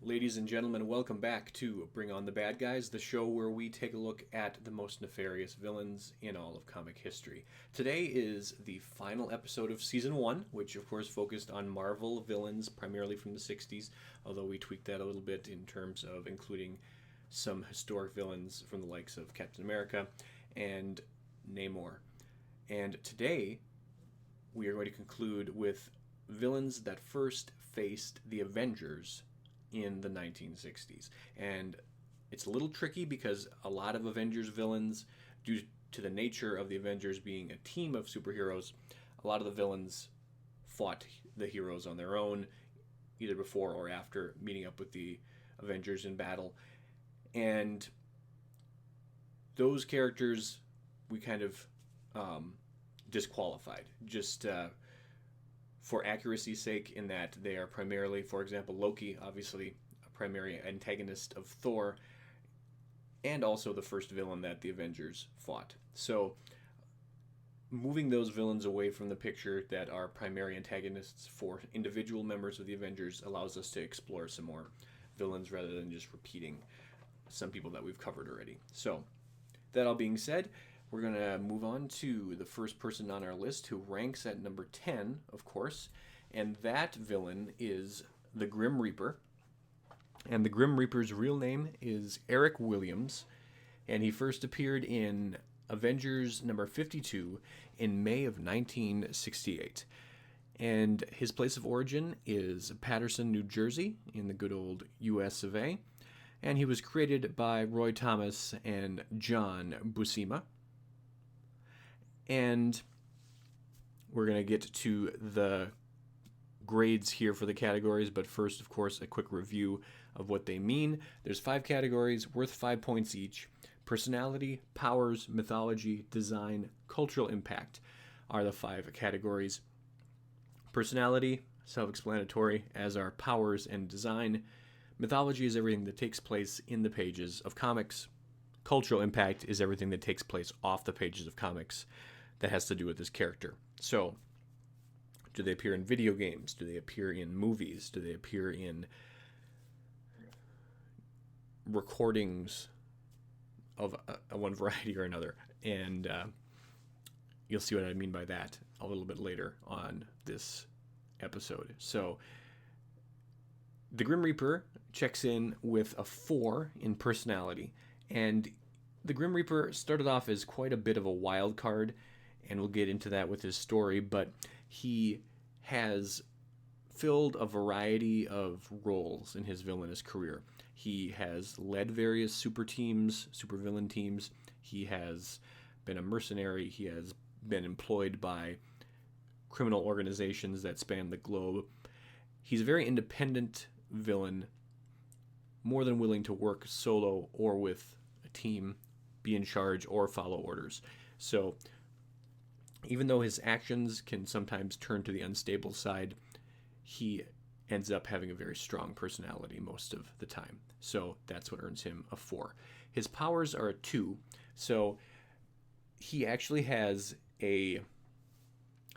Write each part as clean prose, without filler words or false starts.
Ladies and gentlemen, welcome back to Bring On the Bad Guys, the show where we take a look at the most nefarious villains in all of comic history. Today is the final episode of Season 1, which of course focused on Marvel villains primarily from the 60s, although we tweaked that a little bit in terms of including some historic villains from the likes of Captain America and Namor. And today we are going to conclude with villains that first faced the Avengers in the 1960s. And it's a little tricky because a lot of Avengers villains, due to the nature of the Avengers being a team of superheroes, a lot of the villains fought the heroes on their own, either before or after meeting up with the Avengers in battle. And those characters we kind of disqualified, just for accuracy's sake, in that they are primarily, for example, Loki, obviously a primary antagonist of Thor, and also the first villain that the Avengers fought. So moving those villains away from the picture that are primary antagonists for individual members of the Avengers allows us to explore some more villains rather than just repeating some people that we've covered already. So that all being said, we're going to move on to the first person on our list, who ranks at number 10, of course, and that villain is the Grim Reaper. And the Grim Reaper's real name is Eric Williams, and he first appeared in Avengers number 52 in May of 1968. And his place of origin is Paterson, New Jersey, in the good old US of A. And he was created by Roy Thomas and John Buscema. And we're going to get to the grades here for the categories, but first, of course, a quick review of what they mean. There's 5 categories worth 5 points each. Personality, powers, mythology, design, cultural impact are the 5 categories. Personality, self-explanatory, as are powers and design. Mythology is everything that takes place in the pages of comics. Cultural impact is everything that takes place off the pages of comics that has to do with this character. So, do they appear in video games? Do they appear in movies? Do they appear in recordings of one variety or another? And you'll see what I mean by that a little bit later on this episode. So, the Grim Reaper checks in with a 4 in personality, and the Grim Reaper started off as quite a bit of a wild card, and we'll get into that with his story, but he has filled a variety of roles in his villainous career. He has led various supervillain teams. He has been a mercenary. He has been employed by criminal organizations that span the globe. He's a very independent villain, more than willing to work solo or with a team, be in charge, or follow orders. So even though his actions can sometimes turn to the unstable side, he ends up having a very strong personality most of the time. So that's what earns him a 4. His powers are a 2. So he actually has a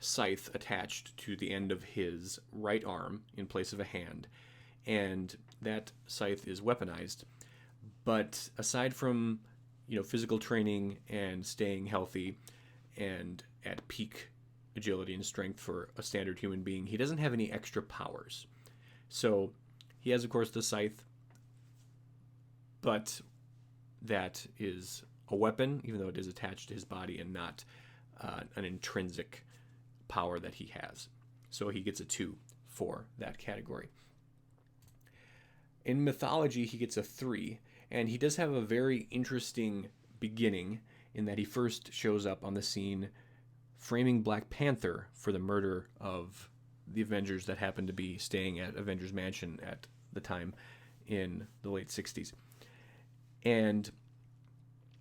scythe attached to the end of his right arm in place of a hand, and that scythe is weaponized. But aside from physical training and staying healthy and at peak agility and strength for a standard human being, he doesn't have any extra powers. So he has, of course, the scythe, but that is a weapon, even though it is attached to his body, and not an intrinsic power that he has. So he gets a 2 for that category. In mythology, he gets a 3, and he does have a very interesting beginning in that he first shows up on the scene framing Black Panther for the murder of the Avengers that happened to be staying at Avengers Mansion at the time in the late 60s. And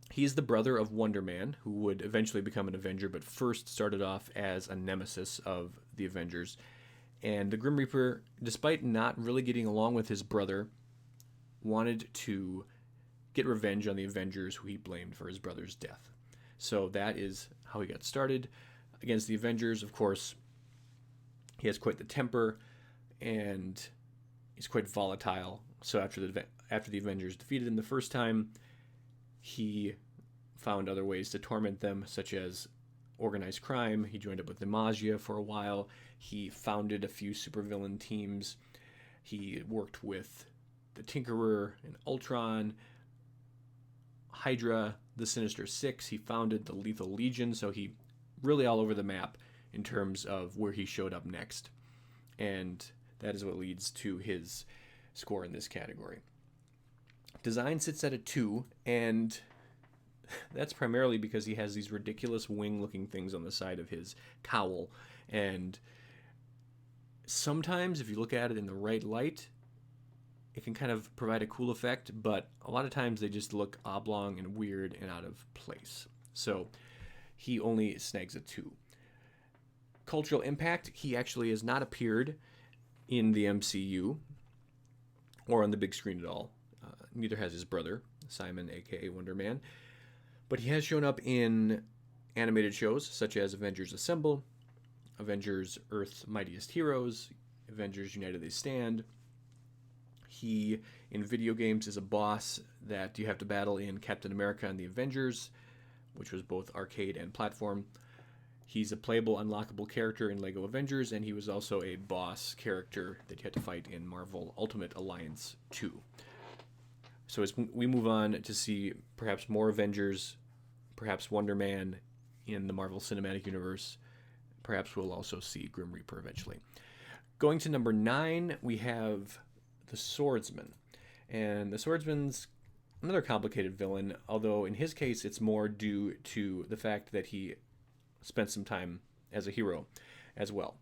he's the brother of Wonder Man, who would eventually become an Avenger, but first started off as a nemesis of the Avengers. And the Grim Reaper, despite not really getting along with his brother, wanted to get revenge on the Avengers, who he blamed for his brother's death. So that is how he got started against the Avengers. Of course, he has quite the temper, and He's quite volatile. So after the Avengers defeated him the first time, he found other ways to torment them, such as organized crime. He joined up with Nefaria for a while. He founded a few supervillain teams. He worked with the Tinkerer and Ultron, Hydra, the Sinister Six. He founded the Lethal Legion, so he really all over the map in terms of where he showed up next. And that is what leads to his score in this category. Design sits at a 2, and that's primarily because he has these ridiculous wing-looking things on the side of his cowl. And sometimes, if you look at it in the right light, it can kind of provide a cool effect, but a lot of times they just look oblong and weird and out of place. So he only snags a 2. Cultural impact, he actually has not appeared in the MCU or on the big screen at all. Neither has his brother, Simon, aka Wonder Man. But he has shown up in animated shows such as Avengers Assemble, Avengers Earth's Mightiest Heroes, Avengers United They Stand. He, in video games, is a boss that you have to battle in Captain America and the Avengers, which was both arcade and platform. He's a playable, unlockable character in LEGO Avengers, and he was also a boss character that you had to fight in Marvel Ultimate Alliance 2. So as we move on to see perhaps more Avengers, perhaps Wonder Man in the Marvel Cinematic Universe, perhaps we'll also see Grim Reaper eventually. Going to number 9, we have the Swordsman. And the Swordsman's another complicated villain, although in his case it's more due to the fact that he spent some time as a hero as well.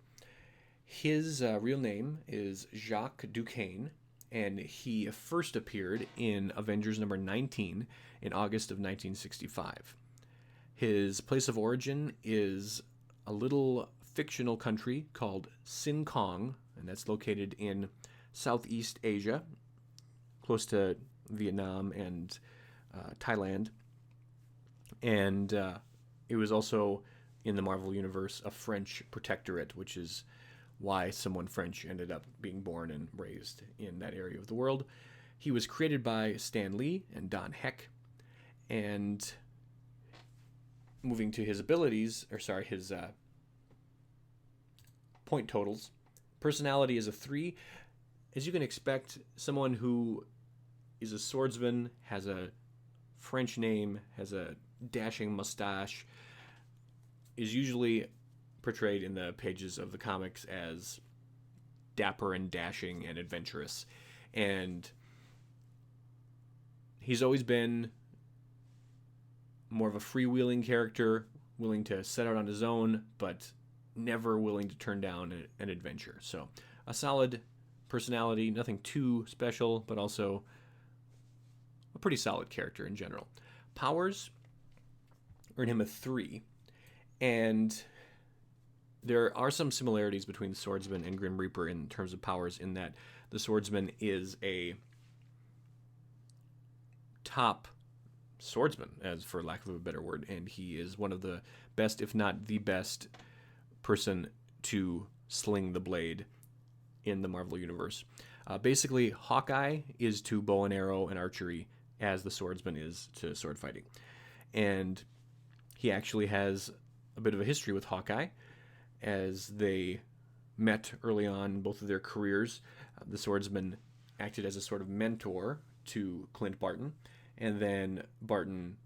His real name is Jacques Duquesne, and he first appeared in Avengers number 19 in August of 1965. His place of origin is a little fictional country called Sin Kong, and that's located in Southeast Asia, close to Vietnam and Thailand. And it was also, in the Marvel Universe, a French protectorate, which is why someone French ended up being born and raised in that area of the world. He was created by Stan Lee and Don Heck. And moving to his abilities, his point totals. Personality is a 3. As you can expect, someone who is a swordsman, has a French name, has a dashing mustache, is usually portrayed in the pages of the comics as dapper and dashing and adventurous. And he's always been more of a freewheeling character, willing to set out on his own, but never willing to turn down an adventure. So a solid personality, nothing too special, but also a pretty solid character in general. Powers earn him a 3, and there are some similarities between the Swordsman and Grim Reaper in terms of powers, in that the Swordsman is a top swordsman, as for lack of a better word, and he is one of the best, if not the best, person to sling the blade in the Marvel Universe. Basically, Hawkeye is to bow and arrow and archery as the Swordsman is to sword fighting. And he actually has a bit of a history with Hawkeye, as they met early on in both of their careers. The Swordsman acted as a sort of mentor to Clint Barton, and then Barton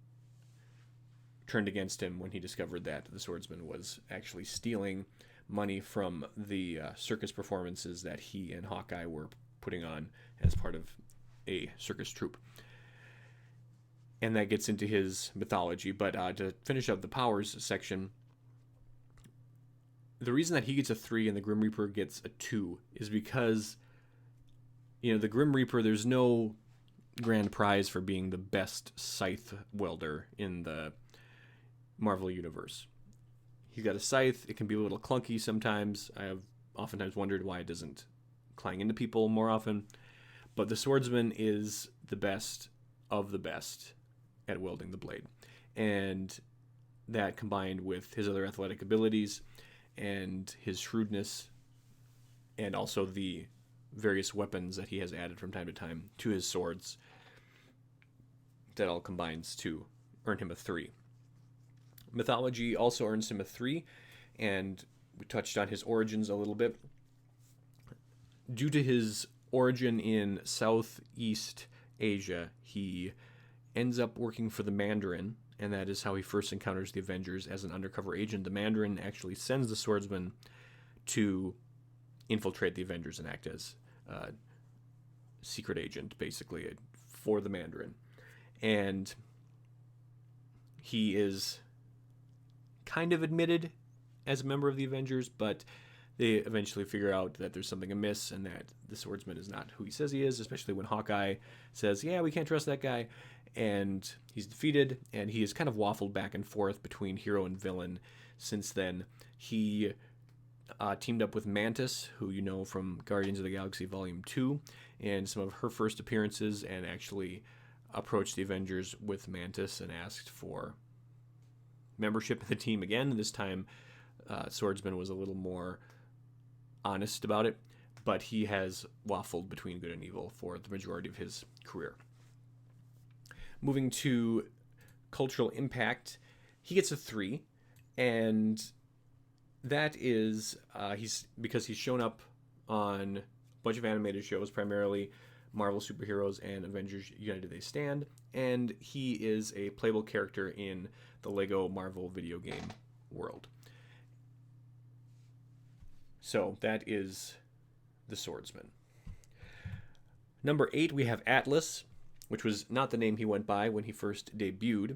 turned against him when he discovered that the Swordsman was actually stealing money from the circus performances that he and Hawkeye were putting on as part of a circus troupe. And that gets into his mythology. But to finish up the powers section, the reason that he gets a 3 and the Grim Reaper gets a 2 is because, the Grim Reaper, there's no grand prize for being the best scythe welder in the Marvel Universe. He's got a scythe. It can be a little clunky sometimes. I have oftentimes wondered why it doesn't clang into people more often. But the Swordsman is the best of the best at wielding the blade. And that, combined with his other athletic abilities and his shrewdness, and also the various weapons that he has added from time to time to his swords. That all combines to earn him a 3. Mythology also earns him a 3, and we touched on his origins a little bit. Due to his origin in Southeast Asia, he ends up working for the Mandarin, and that is how he first encounters the Avengers as an undercover agent. The Mandarin actually sends the Swordsman to infiltrate the Avengers and act as a secret agent, basically, for the Mandarin. And he is kind of admitted as a member of the Avengers, but they eventually figure out that there's something amiss and that the Swordsman is not who he says he is, especially when Hawkeye says, yeah, we can't trust that guy. And he's defeated, and he has kind of waffled back and forth between hero and villain since then. He teamed up with Mantis, who you know from Guardians of the Galaxy Volume 2, and some of her first appearances, and actually approached the Avengers with Mantis and asked for membership in the team again. This time, Swordsman was a little more honest about it, but he has waffled between good and evil for the majority of his career. Moving to cultural impact, he gets a 3, and that is because he's shown up on a bunch of animated shows, primarily Marvel superheroes and Avengers United They Stand, and he is a playable character in the Lego Marvel video game world. So that is the Swordsman. Number 8, we have Atlas, which was not the name he went by when he first debuted.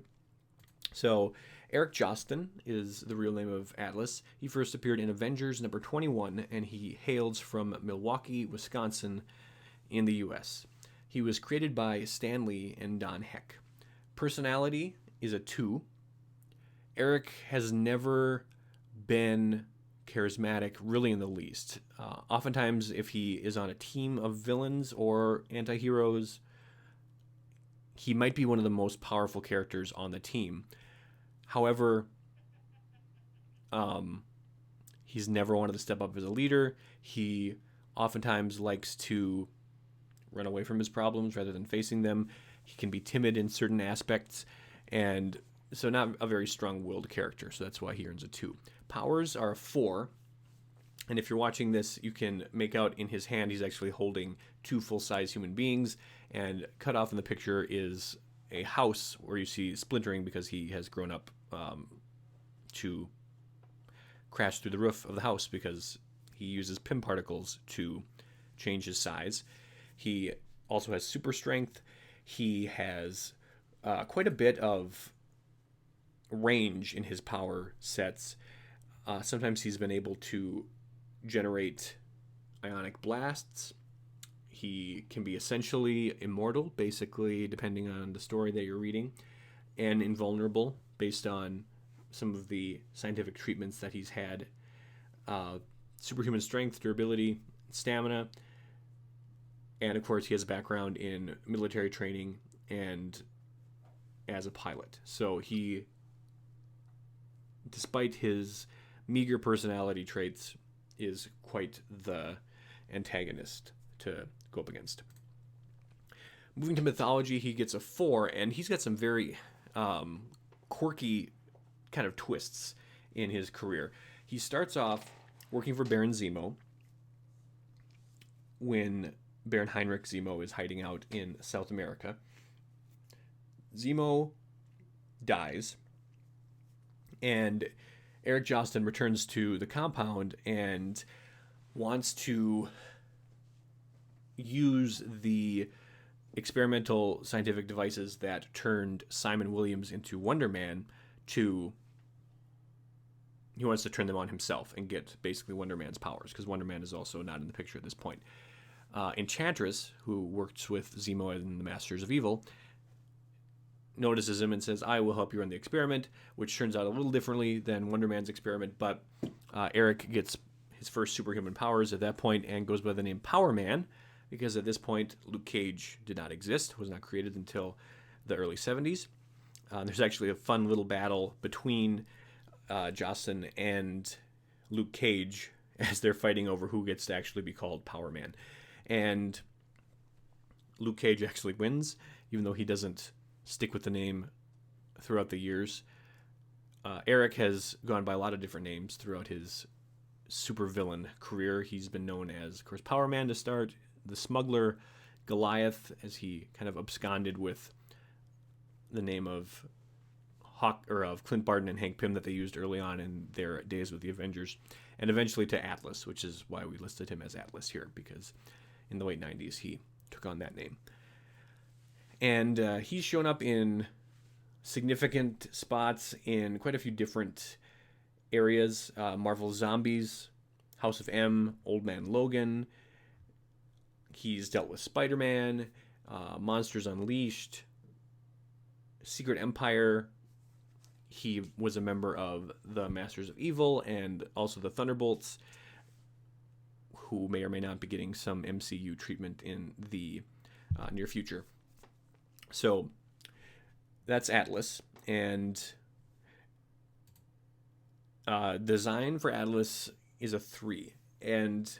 So Eric Jostin is the real name of Atlas. He first appeared in Avengers number 21, and he hails from Milwaukee, Wisconsin, in the U.S. He was created by Stan Lee and Don Heck. Personality is a 2. Eric has never been charismatic, really, in the least. Oftentimes, if he is on a team of villains or anti-heroes, he might be one of the most powerful characters on the team. However, he's never wanted to step up as a leader. He oftentimes likes to run away from his problems rather than facing them. He can be timid in certain aspects, and so not a very strong-willed character, so that's why he earns a 2. Powers are a 4, and if you're watching this, you can make out in his hand he's actually holding 2 full-size human beings, and cut off in the picture is a house where you see splintering because he has grown up to crash through the roof of the house because he uses Pym particles to change his size. He also has super strength. He has quite a bit of range in his power sets. Sometimes he's been able to generate ionic blasts. He can be essentially immortal, basically, depending on the story that you're reading, and invulnerable based on some of the scientific treatments that he's had. Superhuman strength, durability, stamina, and of course he has a background in military training and as a pilot. So he, despite his meager personality traits, is quite the antagonist to go up against. Moving to mythology, he gets a 4, and he's got some very quirky kind of twists in his career. He starts off working for Baron Zemo when Baron Heinrich Zemo is hiding out in South America. Zemo dies, and Eric Jostin returns to the compound and wants to use the experimental scientific devices that turned Simon Williams into Wonder Man he wants to turn them on himself and get basically Wonder Man's powers, because Wonder Man is also not in the picture at this point. Enchantress, who works with Zemo and the Masters of Evil, notices him and says, I will help you run the experiment, which turns out a little differently than Wonder Man's experiment, but Eric gets his first superhuman powers at that point and goes by the name Power Man, because at this point Luke Cage did not exist, was not created until the early 70s. There's actually a fun little battle between Jostin and Luke Cage as they're fighting over who gets to actually be called Power Man. And Luke Cage actually wins, even though he doesn't stick with the name throughout the years. Eric has gone by a lot of different names throughout his supervillain career. He's been known as, of course, Power Man to start, the Smuggler, Goliath, as he kind of absconded with the name of of Clint Barton and Hank Pym that they used early on in their days with the Avengers, and eventually to Atlas, which is why we listed him as Atlas here, because in the late 90s he took on that name. And he's shown up in significant spots in quite a few different areas. Marvel Zombies, House of M, Old Man Logan. He's dealt with Spider-Man, Monsters Unleashed, Secret Empire. He was a member of the Masters of Evil and also the Thunderbolts, who may or may not be getting some MCU treatment in the near future. So that's Atlas, and design for Atlas is a 3, and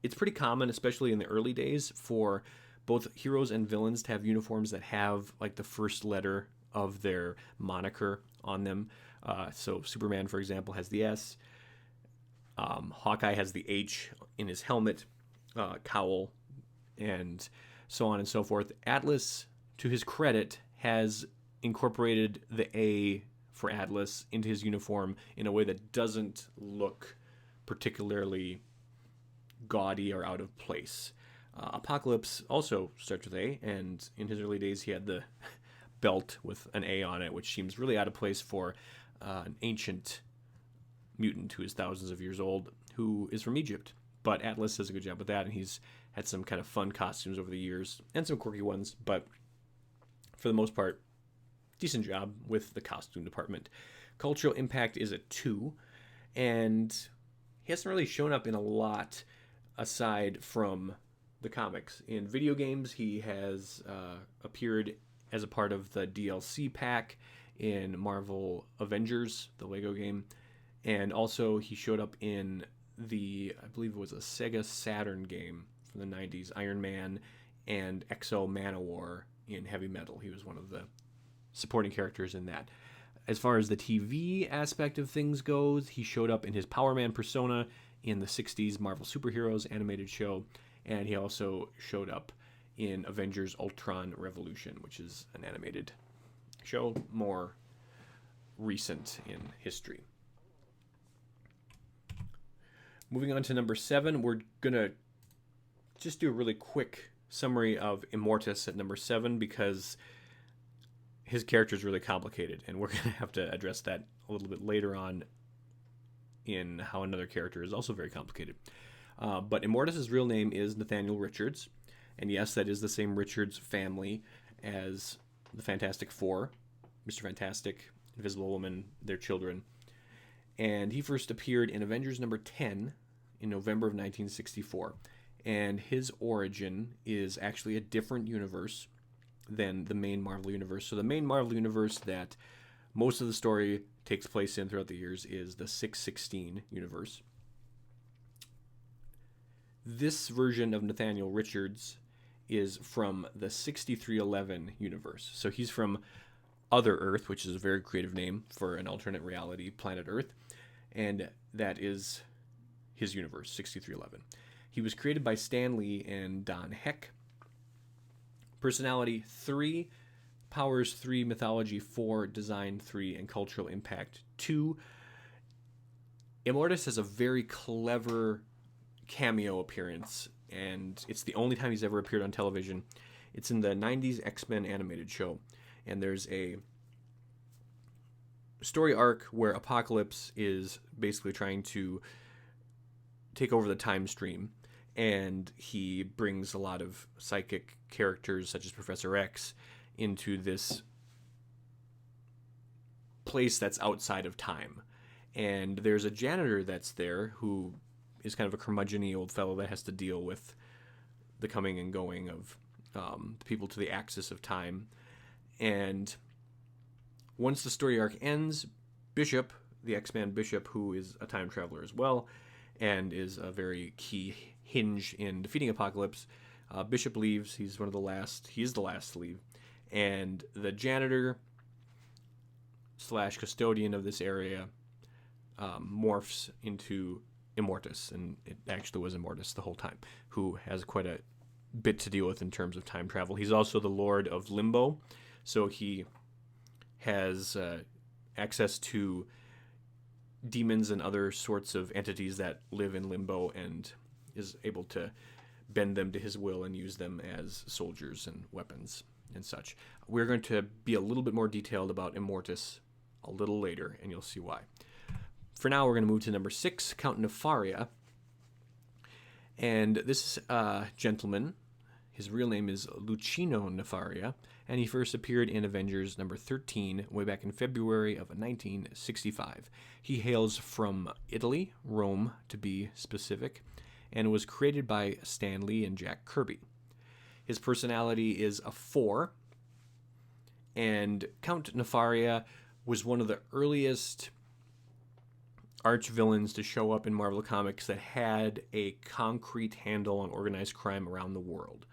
it's pretty common, especially in the early days, for both heroes and villains to have uniforms that have like the first letter of their moniker on them. So Superman, for example, has the S. Hawkeye has the H in his helmet, cowl, and so on and so forth. Atlas, to his credit, has incorporated the A for Atlas into his uniform in a way that doesn't look particularly gaudy or out of place. Apocalypse also starts with A, and in his early days he had the belt with an A on it, which seems really out of place for an ancient mutant who is thousands of years old, who is from Egypt. But Atlas does a good job with that, and he's had some kind of fun costumes over the years, and some quirky ones, but for the most part, decent job with the costume department. Cultural impact is a 2, and he hasn't really shown up in a lot aside from the comics. In video games, he has appeared as a part of the DLC pack in Marvel Avengers, the Lego game, and also he showed up in the, I believe it was a Sega Saturn game from the 90s, Iron Man and Exo Manowar in Heavy Metal. He was one of the supporting characters in that. As far as the TV aspect of things goes, he showed up in his Power Man persona in the 60s Marvel Superheroes animated show, and he also showed up in Avengers Ultron Revolution, which is an animated show, more recent in history. Moving on to number 7, we're going to just do a really quick summary of Immortus at number 7, because his character is really complicated, and we're going to have to address that a little bit later on in how another character is also very complicated. But Immortus' real name is Nathaniel Richards, and yes, that is the same Richards family as the Fantastic Four, Mr. Fantastic, Invisible Woman, their children. And he first appeared in Avengers number 10 in November of 1964. And his origin is actually a different universe than the main Marvel universe. So the main Marvel universe that most of the story takes place in throughout the years is the 616 universe. This version of Nathaniel Richards is from the 6311 universe. So he's from Other Earth, which is a very creative name for an alternate reality, planet Earth. And that is his universe, 6311. He was created by Stan Lee and Don Heck. Personality 3, powers 3, mythology 4, design 3, and cultural impact 2. Immortus has a very clever cameo appearance, and it's the only time he's ever appeared on television. It's in the 90s X-Men animated show, and there's a story arc where Apocalypse is basically trying to take over the time stream, and he brings a lot of psychic characters such as Professor X into this place that's outside of time. And there's a janitor that's there who is kind of a curmudgeon-y old fellow that has to deal with the coming and going of the people to the axis of time. And once the story arc ends, Bishop, the X-Man Bishop, who is a time traveler as well, and is a very key hinge in defeating Apocalypse, Bishop leaves. He's one of the last. He is the last to leave, and the janitor / custodian of this area morphs into Immortus, and it actually was Immortus the whole time, who has quite a bit to deal with in terms of time travel. He's also the Lord of Limbo, so he has access to demons and other sorts of entities that live in Limbo, and is able to bend them to his will and use them as soldiers and weapons and such. We're going to be a little bit more detailed about Immortus a little later, and you'll see why. For now, we're going to move to number 6, Count Nefaria. And this gentleman, his real name is Lucino Nefaria, and he first appeared in Avengers number 13 way back in February of 1965. He hails from Italy, Rome to be specific, and was created by Stan Lee and Jack Kirby. His personality is a 4, and Count Nefaria was one of the earliest arch-villains to show up in Marvel Comics that had a concrete handle on organized crime around the world.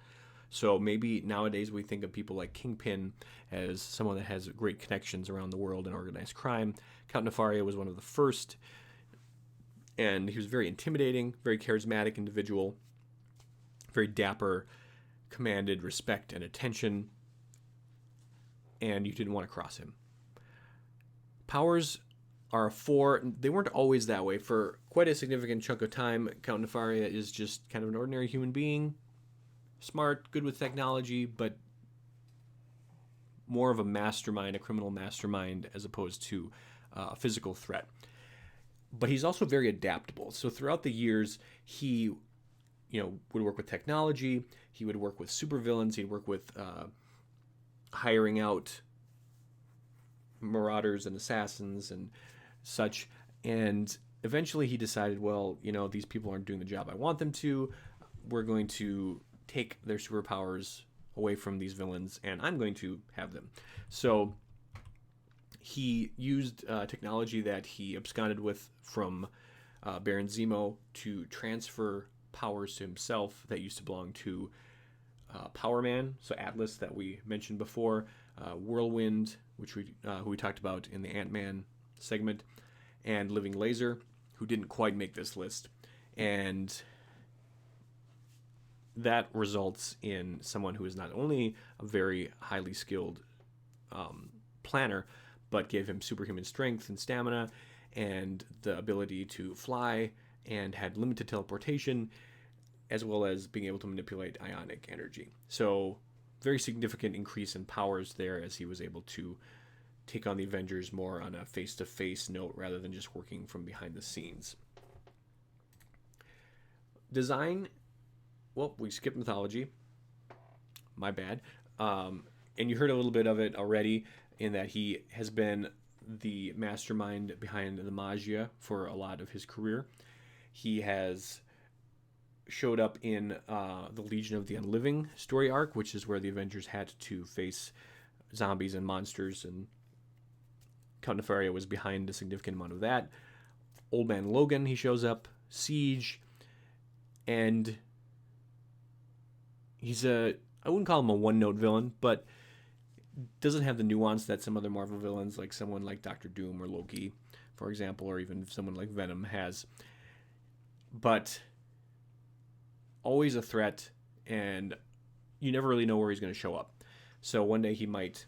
So maybe nowadays we think of people like Kingpin as someone that has great connections around the world in organized crime. Count Nefaria was one of the first, and he was very intimidating, very charismatic individual, very dapper, commanded respect and attention, and you didn't want to cross him. Powers are a 4. They weren't always that way. For quite a significant chunk of time, Count Nefaria is just kind of an ordinary human being, smart, good with technology, but more of a mastermind, a criminal mastermind, as opposed to a physical threat. But he's also very adaptable. So throughout the years, he would work with technology, he would work with supervillains, he'd work with hiring out marauders and assassins and such, and eventually he decided, well, these people aren't doing the job I want them to. We're going to take their superpowers away from these villains, and I'm going to have them. So he used technology that he absconded with from Baron Zemo to transfer powers to himself that used to belong to Power Man, so Atlas that we mentioned before, Whirlwind, who we talked about in the Ant-Man segment, and Living Laser, who didn't quite make this list. And that results in someone who is not only a very highly skilled planner, but gave him superhuman strength and stamina and the ability to fly, and had limited teleportation, as well as being able to manipulate ionic energy. So very significant increase in powers there, as he was able to take on the Avengers more on a face-to-face note rather than just working from behind the scenes. Design, well, we skipped mythology. My bad. And you heard a little bit of it already, in that he has been the mastermind behind the Magia for a lot of his career. He has showed up in the Legion of the Unliving story arc, which is where the Avengers had to face zombies and monsters, and Count Nefaria was behind a significant amount of that. Old Man Logan, he shows up. Siege, and he's I wouldn't call him a one-note villain, but doesn't have the nuance that some other Marvel villains, like someone like Doctor Doom or Loki, for example, or even someone like Venom has. But always a threat, and you never really know where he's going to show up. So one day he might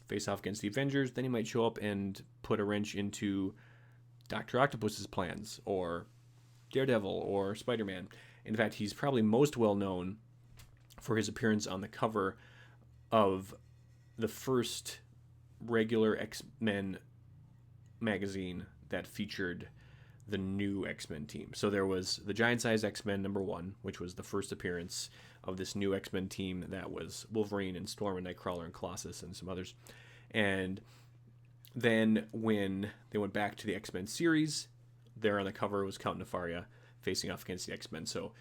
face off against the Avengers, then he might show up and put a wrench into Dr. Octopus's plans, or Daredevil, or Spider-Man. In fact, he's probably most well known for his appearance on the cover of the first regular X-Men magazine that featured the new X-Men team. So there was the Giant Size X-Men #1, which was the first appearance of this new X-Men team that was Wolverine and Storm and Nightcrawler and Colossus and some others. And then when they went back to the X-Men series, there on the cover was Count Nefaria facing off against the X-Men. So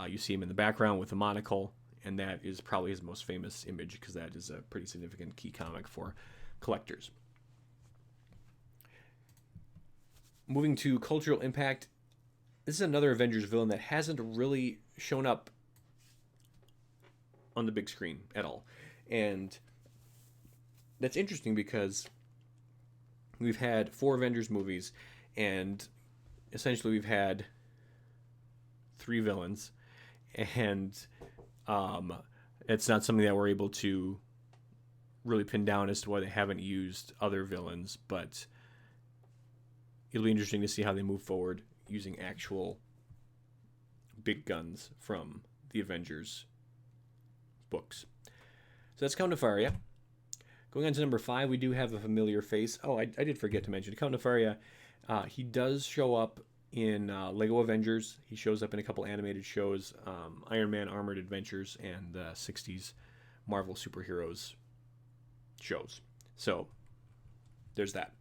you see him in the background with a monocle, and that is probably his most famous image, because that is a pretty significant key comic for collectors. Moving to cultural impact, this is another Avengers villain that hasn't really shown up on the big screen at all. And that's interesting because we've had 4 Avengers movies, and essentially we've had 3 villains, and it's not something that we're able to really pin down as to why they haven't used other villains, but it'll be interesting to see how they move forward using actual big guns from the Avengers books. So that's Count Nefaria. Going on to number 5, we do have a familiar face. Oh, I did forget to mention Count Nefaria. He does show up in Lego Avengers. He shows up in a couple animated shows, Iron Man Armored Adventures, and the 60s Marvel Superheroes shows. So there's that.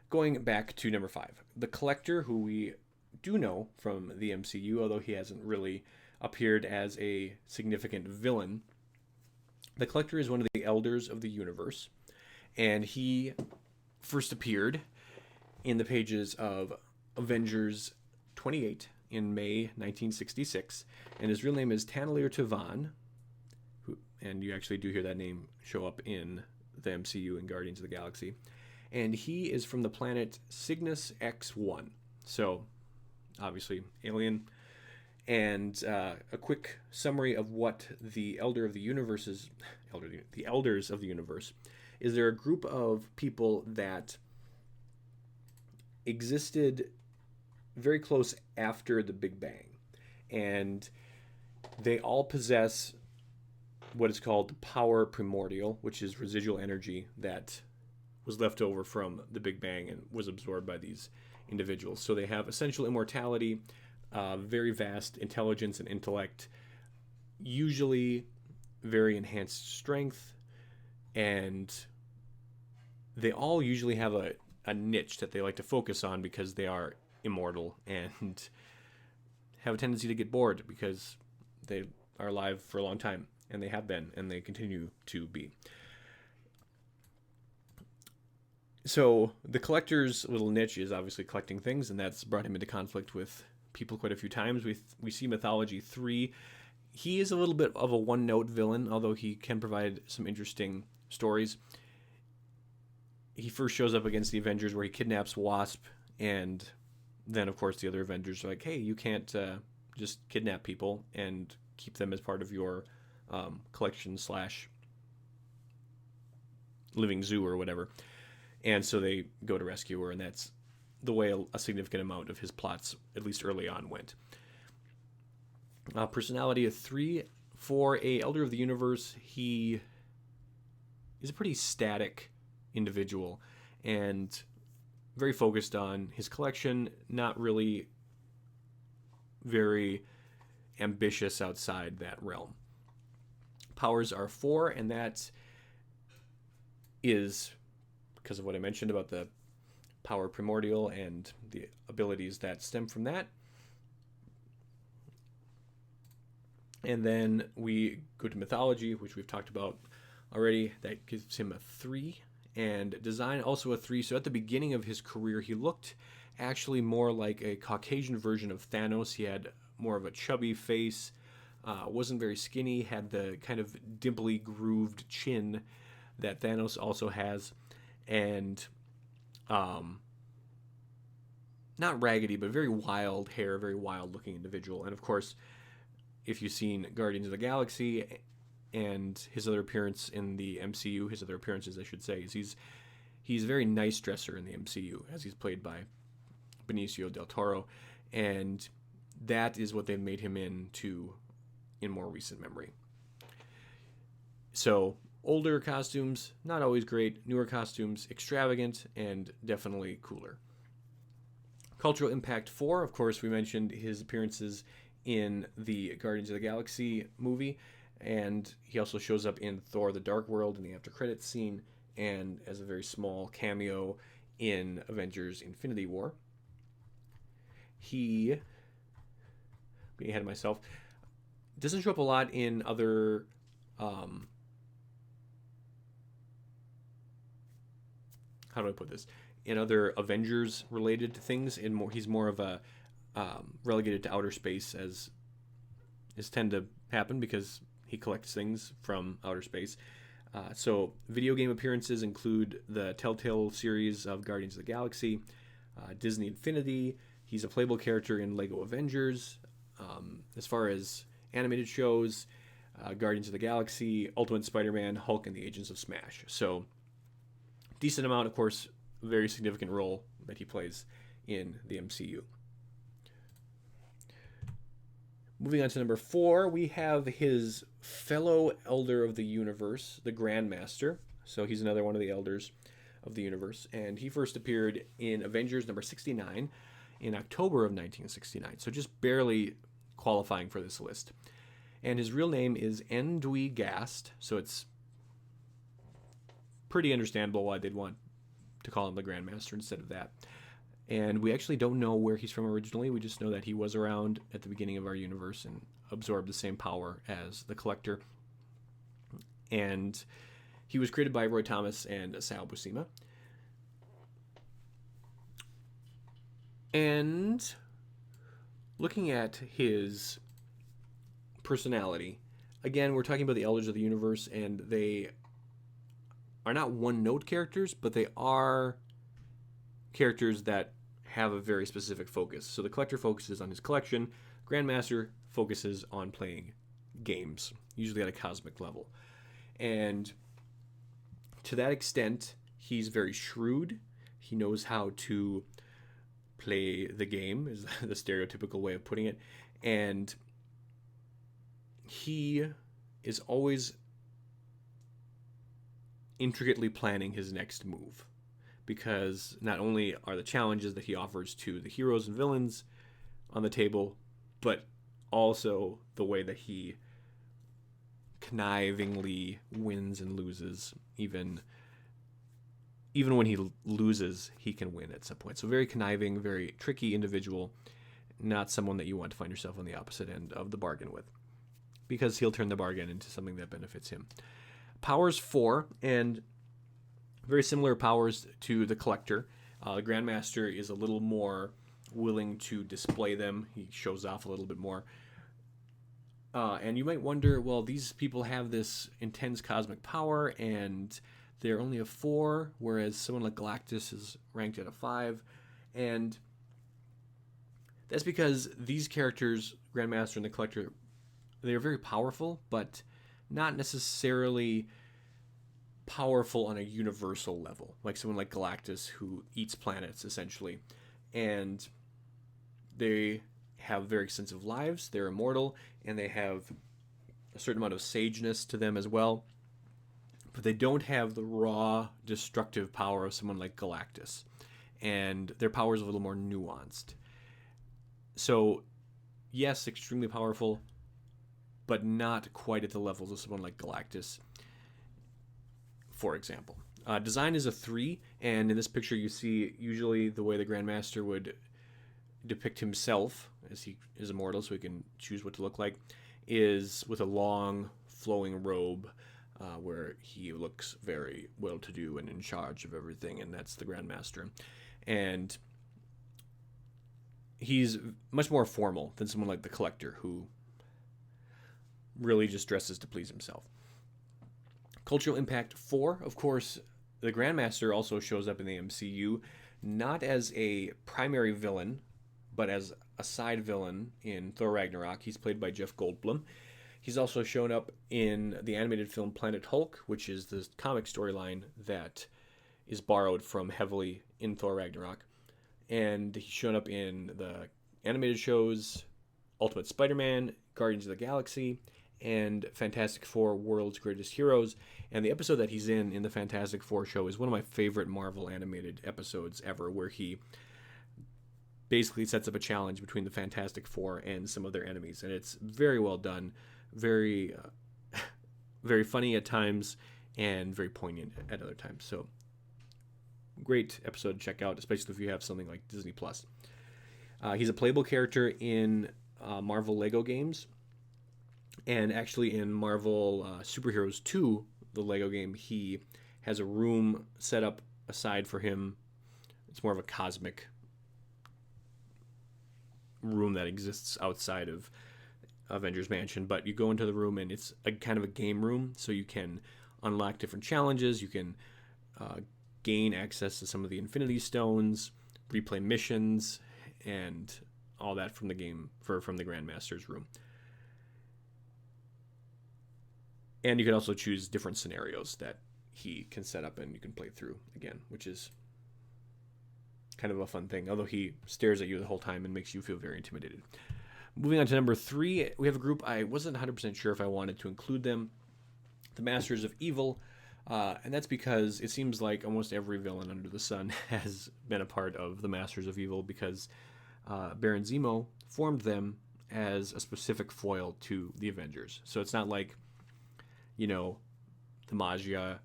Going back to number 5, the Collector, who we do know from the MCU, although he hasn't really appeared as a significant villain. The Collector is one of the elders of the universe, and he first appeared in the pages of Avengers 28 in May 1966, and his real name is Taneleer Tivan, and you actually do hear that name show up in the MCU in Guardians of the Galaxy, and he is from the planet Cygnus X1, so obviously alien. And a quick summary of what the Elders of the Universe is. They're a group of people that existed very close after the Big Bang. And they all possess what is called the power primordial, which is residual energy that was left over from the Big Bang and was absorbed by these individuals. So they have essential immortality, very vast intelligence and intellect, usually very enhanced strength, and they all usually have a niche that they like to focus on because they are immortal and have a tendency to get bored because they are alive for a long time, and they have been, and they continue to be. So the Collector's little niche is obviously collecting things, and that's brought him into conflict with people quite a few times. We see Mythology 3. He is a little bit of a one-note villain, although he can provide some interesting stories. He first shows up against the Avengers where he kidnaps Wasp, and then, of course, the other Avengers are like, hey, you can't just kidnap people and keep them as part of your collection / living zoo or whatever. And so they go to rescue her, and that's the way a significant amount of his plots, at least early on, went. Personality of 3. For a Elder of the Universe, he is a pretty static individual and very focused on his collection, not really very ambitious outside that realm. Powers are 4, and that is because of what I mentioned about the power primordial and the abilities that stem from that. And then we go to Mythology, which we've talked about already. That gives him a 3. And design also a 3. So at the beginning of his career, he looked actually more like a Caucasian version of Thanos. He had more of a chubby face, wasn't very skinny, had the kind of dimply grooved chin that Thanos also has, and not raggedy, but very wild hair, very wild looking individual. And of course, if you've seen Guardians of the Galaxy and his other appearance in the MCU, his other appearances, I should say, is he's a very nice dresser in the MCU, as he's played by Benicio del Toro, and that is what they've made him into in more recent memory. So older costumes, not always great. Newer costumes, extravagant and definitely cooler. Cultural impact 4, of course, we mentioned his appearances in the Guardians of the Galaxy movie, and he also shows up in Thor: The Dark World in the after credits scene, and as a very small cameo in Avengers Infinity War. He, getting ahead of myself, doesn't show up a lot in other how do I put this? In other Avengers-related things, he's more of a relegated to outer space, as is tend to happen because he collects things from outer space. So video game appearances include the Telltale series of Guardians of the Galaxy, Disney Infinity. He's a playable character in Lego Avengers. As far as animated shows, Guardians of the Galaxy, Ultimate Spider-Man, Hulk, and the Agents of Smash. So decent amount, of course, very significant role that he plays in the MCU. Moving on to number 4, we have his fellow Elder of the Universe, the Grandmaster. So he's another one of the Elders of the Universe. And he first appeared in Avengers number 69 in October of 1969. So just barely qualifying for this list. And his real name is Endwi Gast. So it's pretty understandable why they'd want to call him the Grandmaster instead of that. And we actually don't know where he's from originally. We just know that he was around at the beginning of our universe and absorbed the same power as the Collector. And he was created by Roy Thomas and Isao Buscema. And looking at his personality, again, we're talking about the Elders of the Universe, and they are not one-note characters, but they are characters that have a very specific focus. So the Collector focuses on his collection. Grandmaster focuses on playing games, usually at a cosmic level. And to that extent, he's very shrewd. He knows how to play the game, is the stereotypical way of putting it. And he is always intricately planning his next move, because not only are the challenges that he offers to the heroes and villains on the table, but also the way that he connivingly wins and loses. Even when he loses, he can win at some point. So very conniving, very tricky individual, not someone that you want to find yourself on the opposite end of the bargain with, because he'll turn the bargain into something that benefits him. Powers 4, and very similar powers to the Collector. The Grandmaster is a little more willing to display them. He shows off a little bit more. And you might wonder, well, these people have this intense cosmic power, and they're only a 4, whereas someone like Galactus is ranked at a 5. And that's because these characters, Grandmaster and the Collector, they're very powerful, but not necessarily powerful on a universal level, like someone like Galactus, who eats planets essentially, and they have very extensive lives. They're immortal, and they have a certain amount of sageness to them as well, but they don't have the raw destructive power of someone like Galactus, and their power is a little more nuanced. So yes, extremely powerful, but not quite at the levels of someone like Galactus, for example. Design is a 3, and in this picture you see usually the way the Grandmaster would depict himself, as he is immortal, so he can choose what to look like, is with a long flowing robe where he looks very well-to-do and in charge of everything, and that's the Grandmaster. And he's much more formal than someone like the Collector, who really just dresses to please himself. Cultural impact 4, of course, the Grandmaster also shows up in the MCU, not as a primary villain, but as a side villain in Thor Ragnarok. He's played by Jeff Goldblum. He's also shown up in the animated film Planet Hulk, which is the comic storyline that is borrowed from heavily in Thor Ragnarok. And he's shown up in the animated shows Ultimate Spider-Man, Guardians of the Galaxy, and Fantastic Four: World's Greatest Heroes. And the episode that he's in the Fantastic Four show is one of my favorite Marvel animated episodes ever, where he basically sets up a challenge between the Fantastic Four and some of their enemies. And it's very well done, very very funny at times, and very poignant at other times. So great episode to check out, especially if you have something like Disney+. He's a playable character in Marvel Lego games. And actually in Marvel Superheroes 2, the Lego game, he has a room set up aside for him. It's more of a cosmic room that exists outside of Avengers Mansion, but you go into the room and it's a kind of a game room, so you can unlock different challenges. You can gain access to some of the Infinity Stones, replay missions, and all that from the game from the Grandmaster's room. And you can also choose different scenarios that he can set up and you can play through again, which is kind of a fun thing, although he stares at you the whole time and makes you feel very intimidated. Moving on to number 3, we have a group I wasn't 100% sure if I wanted to include them, the Masters of Evil, and that's because it seems like almost every villain under the sun has been a part of the Masters of Evil, because Baron Zemo formed them as a specific foil to the Avengers. So it's not like, the Magia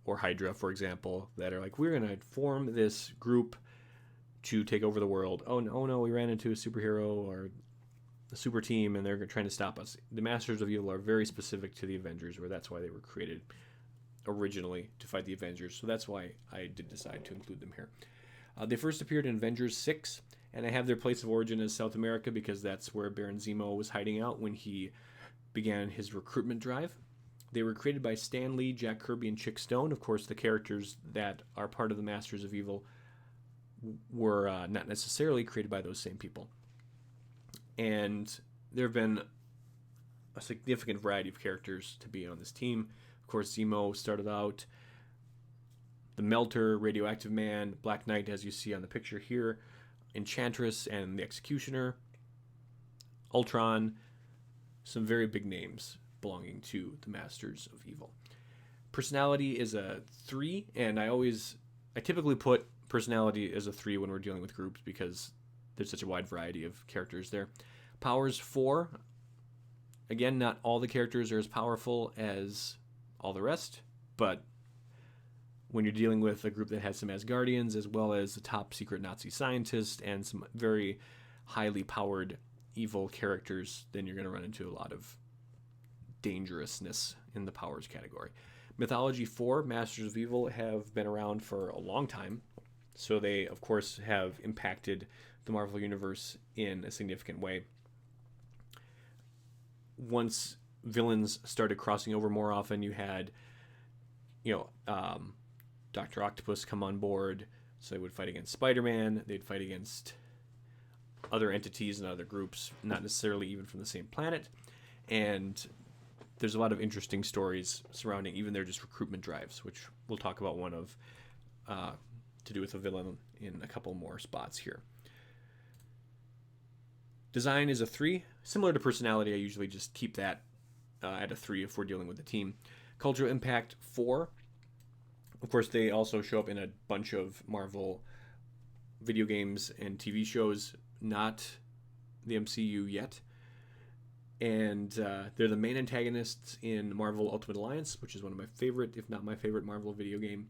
or Hydra, for example, that are like, we're going to form this group to take over the world. Oh no, we ran into a superhero or a super team and they're trying to stop us. The Masters of Evil are very specific to the Avengers, where that's why they were created originally, to fight the Avengers. So that's why I did decide to include them here. They first appeared in Avengers 6, and I have their place of origin as South America because that's where Baron Zemo was hiding out when he began his recruitment drive. They were created by Stan Lee, Jack Kirby, and Chick Stone. Of course, the characters that are part of the Masters of Evil were not necessarily created by those same people. And there have been a significant variety of characters to be on this team. Of course, Zemo started out, the Melter, Radioactive Man, Black Knight, as you see on the picture here, Enchantress, and the Executioner, Ultron, some very big names belonging to the Masters of Evil. Personality is a 3, and I typically put personality as a 3 when we're dealing with groups because there's such a wide variety of characters there. Powers 4. Again, not all the characters are as powerful as all the rest, but when you're dealing with a group that has some Asgardians as well as a top secret Nazi scientist and some very highly powered evil characters, then you're going to run into a lot of dangerousness in the powers category. Mythology 4, Masters of Evil, have been around for a long time, so they, of course, have impacted the Marvel Universe in a significant way. Once villains started crossing over more often, you had, Dr. Octopus come on board, so they would fight against Spider-Man, they'd fight against other entities and other groups, not necessarily even from the same planet, and there's a lot of interesting stories surrounding even their just recruitment drives, which we'll talk about one of to do with a villain in a couple more spots here. Design is a 3. Similar to personality, I usually just keep that at a 3 if we're dealing with a team. Cultural impact 4. Of course, they also show up in a bunch of Marvel video games and TV shows, not the MCU yet. And they're the main antagonists in Marvel Ultimate Alliance, which is one of my favorite, if not my favorite, Marvel video game.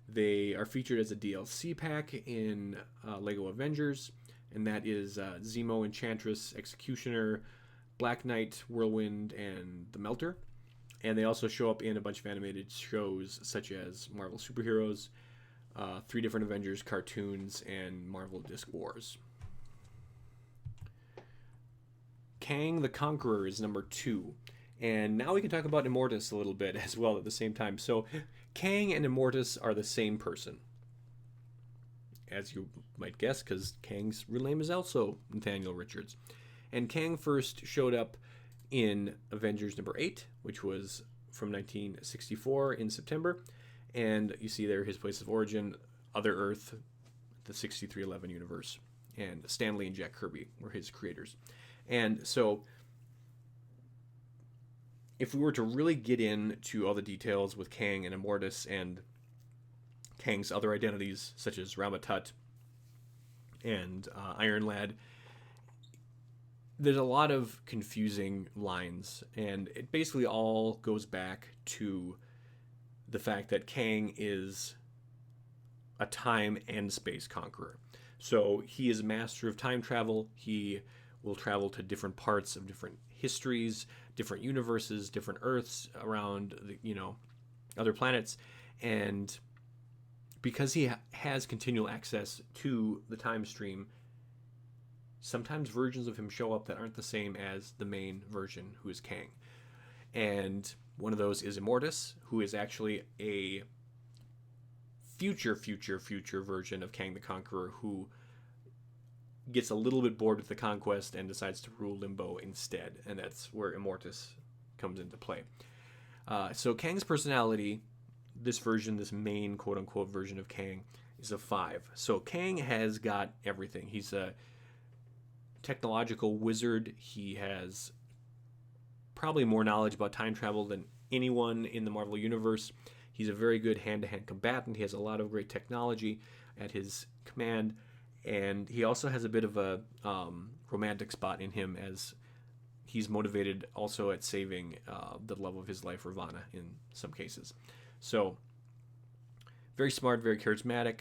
They are featured as a DLC pack in Lego Avengers, and that is Zemo, Enchantress, Executioner, Black Knight, Whirlwind, and the Melter. And they also show up in a bunch of animated shows such as Marvel Superheroes, 3 different Avengers cartoons, and Marvel Disc Wars. Kang the Conqueror is number 2. And now we can talk about Immortus a little bit as well at the same time. So Kang and Immortus are the same person, as you might guess, because Kang's real name is also Nathaniel Richards. And Kang first showed up in Avengers number 8, which was from 1964 in September. And you see there his place of origin, Other Earth, the 6311 universe. And Stan Lee and Jack Kirby were his creators. And so if we were to really get into all the details with Kang and Immortus and Kang's other identities, such as Rama-Tut and Iron Lad, there's a lot of confusing lines, and it basically all goes back to the fact that Kang is a time and space conqueror. So he is a master of time travel. He will travel to different parts of different histories, different universes, different Earths around other planets, and because he has continual access to the time stream, sometimes versions of him show up that aren't the same as the main version, who is Kang. And one of those is Immortus, who is actually a future version of Kang the Conqueror, who gets a little bit bored with the conquest and decides to rule Limbo instead. And that's where Immortus comes into play. So Kang's personality, this version, this main quote-unquote version of Kang, is a 5. So Kang has got everything. He's a technological wizard. He has probably more knowledge about time travel than anyone in the Marvel Universe. He's a very good hand-to-hand combatant. He has a lot of great technology at his command. And he also has a bit of a romantic spot in him, as he's motivated also at saving the love of his life, Ravonna, in some cases. So, very smart, very charismatic,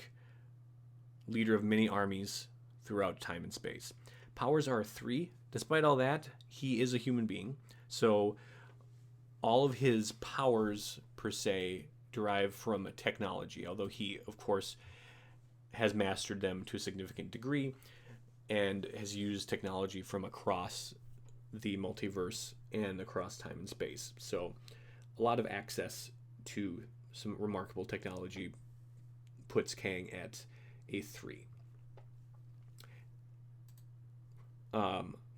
leader of many armies throughout time and space. Powers are a 3. Despite all that, he is a human being. So, all of his powers, per se, derive from technology, although he, of course, has mastered them to a significant degree and has used technology from across the multiverse and across time and space. So a lot of access to some remarkable technology puts Kang at a 3.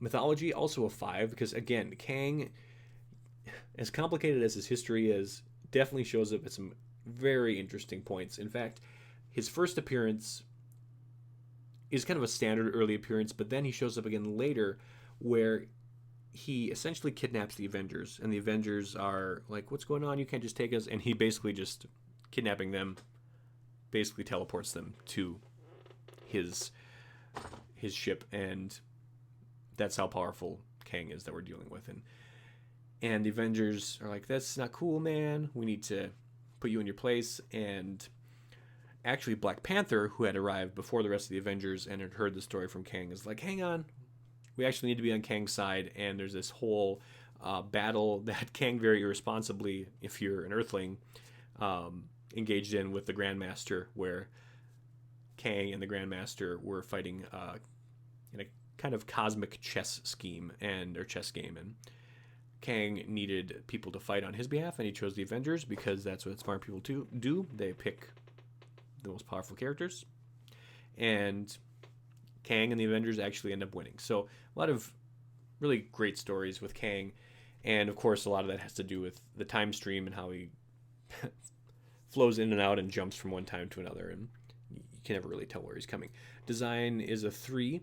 Mythology, also a 5, because again, Kang, as complicated as his history is, definitely shows up at some very interesting points. In fact, his first appearance is kind of a standard early appearance, but then he shows up again later where he essentially kidnaps the Avengers, and the Avengers are like, what's going on? You can't just take us. And he basically just, kidnapping them, basically teleports them to his ship, and that's how powerful Kang is that we're dealing with. And the Avengers are like, that's not cool, man. We need to put you in your place. And actually, Black Panther, who had arrived before the rest of the Avengers and had heard the story from Kang, is like, hang on, we actually need to be on Kang's side. And there's this whole battle that Kang very irresponsibly, if you're an Earthling, engaged in with the Grandmaster, where Kang and the Grandmaster were fighting in a kind of cosmic chess scheme or chess game. And Kang needed people to fight on his behalf, and he chose the Avengers because that's what smart people do. They pick the most powerful characters, and Kang and the Avengers actually end up winning. So a lot of really great stories with Kang, and of course a lot of that has to do with the time stream and how he flows in and out and jumps from one time to another, and you can never really tell where he's coming. Design is a 3.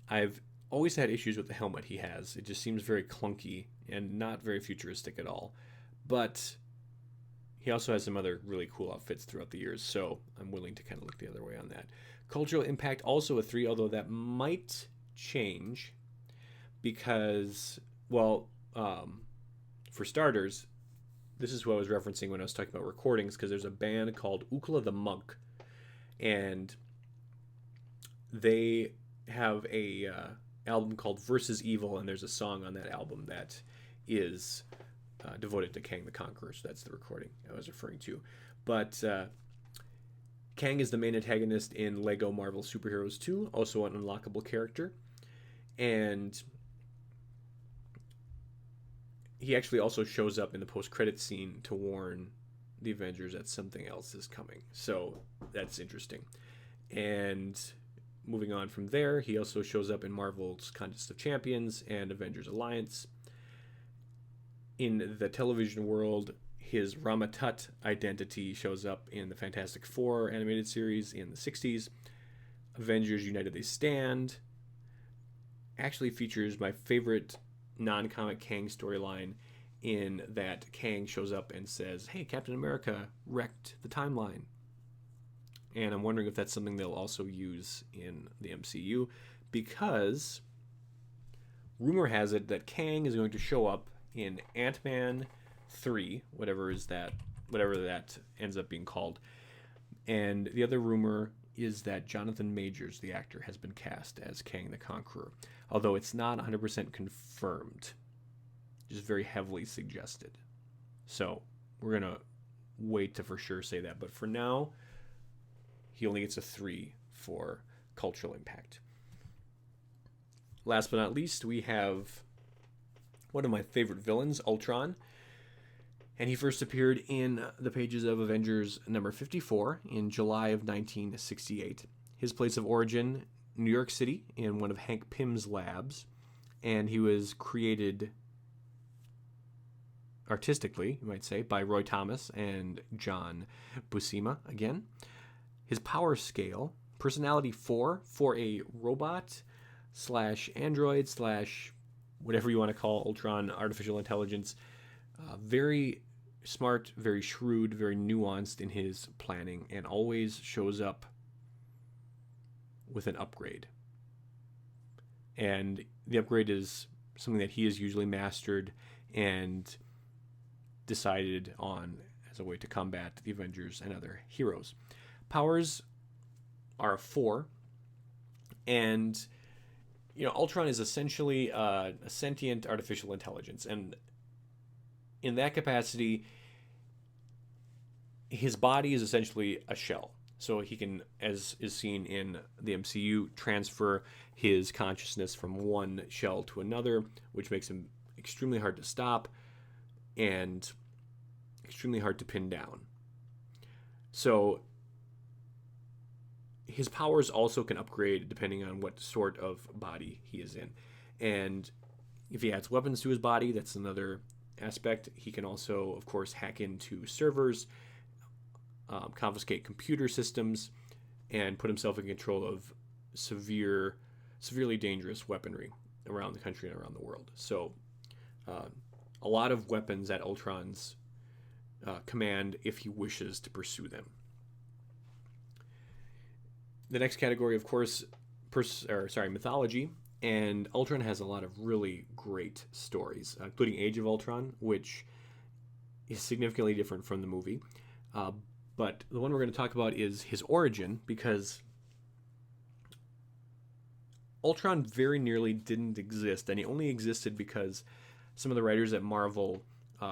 I've always had issues with the helmet he has. It just seems very clunky and not very futuristic at all. But he also has some other really cool outfits throughout the years, so I'm willing to kind of look the other way on that. Cultural impact, also a 3, although that might change because, well, for starters, this is who I was referencing when I was talking about recordings, because there's a band called Ukla the Monk, and they have a album called Versus Evil, and there's a song on that album that is devoted to Kang the Conqueror. So that's the recording I was referring to. But Kang is the main antagonist in Lego Marvel Superheroes 2, also an unlockable character. And he actually also shows up in the post-credit scene to warn the Avengers that something else is coming. So that's interesting. And moving on from there, he also shows up in Marvel's Contest of Champions and Avengers Alliance. In the television world, his Ramatut identity shows up in the Fantastic Four animated series in the 60s. Avengers United They Stand actually features my favorite non-comic Kang storyline, in that Kang shows up and says, hey, Captain America wrecked the timeline. And I'm wondering if that's something they'll also use in the MCU, because rumor has it that Kang is going to show up in Ant-Man 3, whatever that ends up being called. And the other rumor is that Jonathan Majors, the actor, has been cast as Kang the Conqueror, although it's not 100% confirmed, just very heavily suggested. So we're going to wait to for sure say that. But for now, he only gets a 3 for cultural impact. last but not least, we have one of my favorite villains, Ultron. And he first appeared in the pages of Avengers number 54 in July of 1968. His place of origin, New York City, in one of Hank Pym's labs. And he was created artistically, you might say, by Roy Thomas and John Buscema again. His power scale, personality 4 for a robot / android / whatever you want to call Ultron, artificial intelligence. Very smart, very shrewd, very nuanced in his planning, and always shows up with an upgrade. And the upgrade is something that he has usually mastered and decided on as a way to combat the Avengers and other heroes. Powers are 4, and Ultron is essentially a sentient artificial intelligence, and in that capacity, his body is essentially a shell. So he can, as is seen in the MCU, transfer his consciousness from one shell to another, which makes him extremely hard to stop and extremely hard to pin down. So his powers also can upgrade depending on what sort of body he is in. And if he adds weapons to his body, that's another aspect. He can also, of course, hack into servers, confiscate computer systems, and put himself in control of severely dangerous weaponry around the country and around the world. So a lot of weapons at Ultron's command if he wishes to pursue them. The next category, of course, mythology. And Ultron has a lot of really great stories, including Age of Ultron, which is significantly different from the movie. But the one we're going to talk about is his origin, because Ultron very nearly didn't exist, and he only existed because some of the writers at Marvel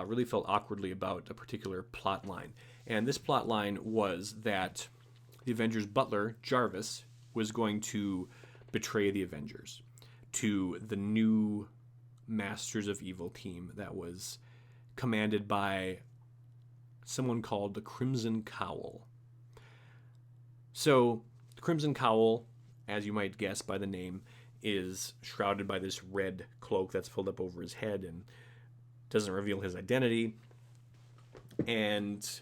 really felt awkwardly about a particular plot line. And this plot line was that the Avengers' butler, Jarvis, was going to betray the Avengers to the new Masters of Evil team that was commanded by someone called the Crimson Cowl. So, the Crimson Cowl, as you might guess by the name, is shrouded by this red cloak that's pulled up over his head and doesn't reveal his identity, and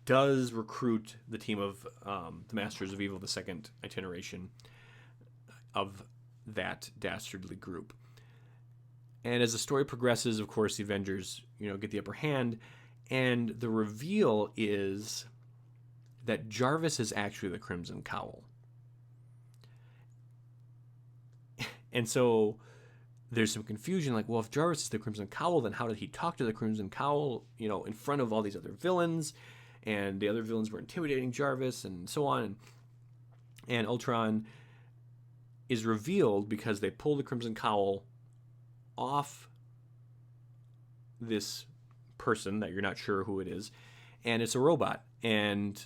does recruit the team of the Masters of Evil, the second iteration of that dastardly group. And as the story progresses, of course, the Avengers, get the upper hand, and the reveal is that Jarvis is actually the Crimson Cowl. And so there's some confusion, like, well, if Jarvis is the Crimson Cowl, then how did he talk to the Crimson Cowl, in front of all these other villains? And the other villains were intimidating Jarvis and so on. And Ultron is revealed because they pull the Crimson Cowl off this person that you're not sure who it is, and it's a robot. And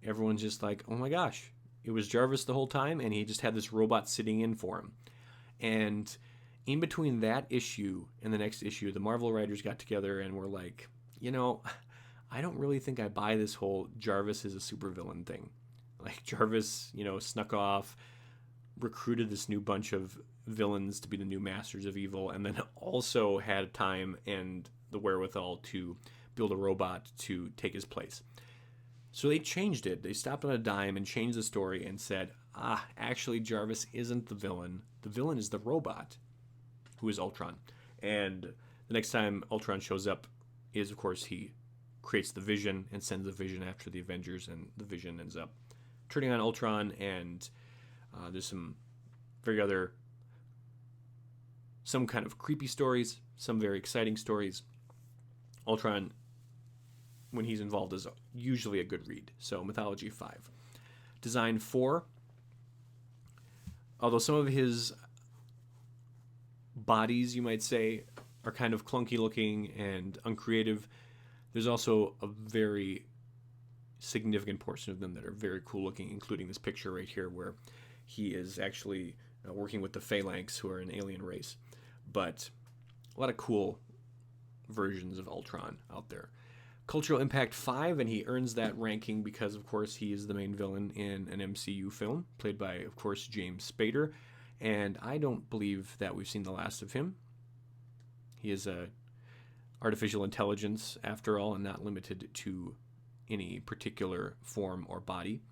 everyone's just like, oh my gosh, it was Jarvis the whole time, and he just had this robot sitting in for him. And in between that issue and the next issue, the Marvel writers got together and were like, I don't really think I buy this whole Jarvis is a supervillain thing. Like, Jarvis, snuck off, recruited this new bunch of villains to be the new Masters of Evil, and then also had time and the wherewithal to build a robot to take his place. So they changed it. They stopped on a dime and changed the story and said, actually Jarvis isn't the villain. The villain is the robot, who is Ultron. And the next time Ultron shows up is, of course, he creates the Vision and sends the Vision after the Avengers, and the Vision ends up turning on Ultron, and there's some some kind of creepy stories, some very exciting stories. Ultron, when he's involved, is usually a good read. So, Mythology 5. Design 4. Although some of his bodies, you might say, are kind of clunky looking and uncreative, there's also a very significant portion of them that are very cool looking, including this picture right here where he is actually working with the Phalanx, who are an alien race. But a lot of cool versions of Ultron out there. Cultural Impact 5, and he earns that ranking because, of course, he is the main villain in an MCU film, played by, of course, James Spader. And I don't believe that we've seen the last of him. He is a artificial intelligence, after all, and not limited to any particular form or body.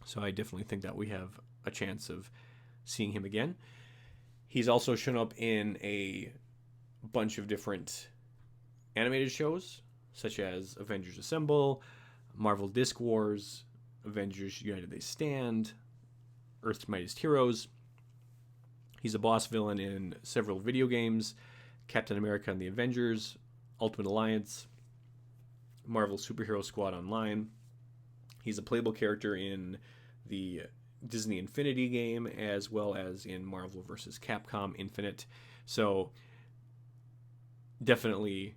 So I definitely think that we have a chance of seeing him again. He's also shown up in a bunch of different animated shows, such as Avengers Assemble, Marvel Disc Wars, Avengers United They Stand, Earth's Mightiest Heroes. He's a boss villain in several video games, Captain America and the Avengers, Ultimate Alliance, Marvel Superhero Squad Online. He's a playable character in the Disney Infinity game, as well as in Marvel vs. Capcom Infinite. So definitely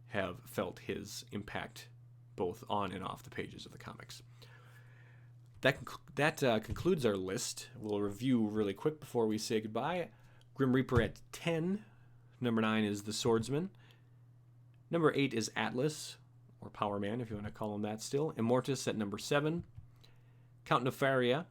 have felt his impact both on and off the pages of the comics. That concludes our list. We'll review really quick before we say goodbye. Grim Reaper at 10. Number 9 is the Swordsman. Number 8 is Atlas, or Power Man, if you want to call him that still. Immortus at number 7. Count Nefaria.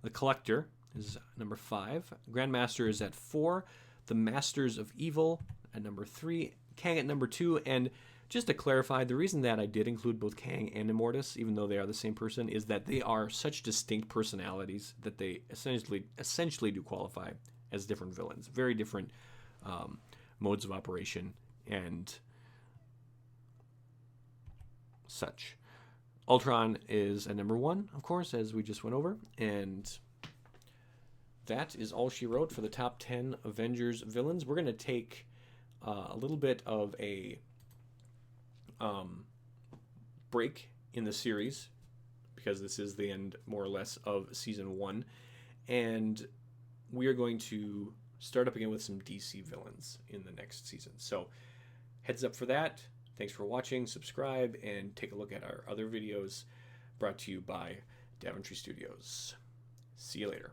The Collector is number 5. Grandmaster is at 4. The Masters of Evil at number 3. Kang at number 2, and just to clarify, the reason that I did include both Kang and Immortus, even though they are the same person, is that they are such distinct personalities that they essentially do qualify as different villains. Very different modes of operation and such. Ultron is at number 1, of course, as we just went over, and that is all she wrote for the top 10 Avengers villains. We're going to take a little bit of a break in the series because this is the end, more or less, of season 1, and we are going to start up again with some DC villains in the next season. So heads up for that. Thanks for watching. Subscribe and take a look at our other videos brought to you by Daventry Studios. See you later.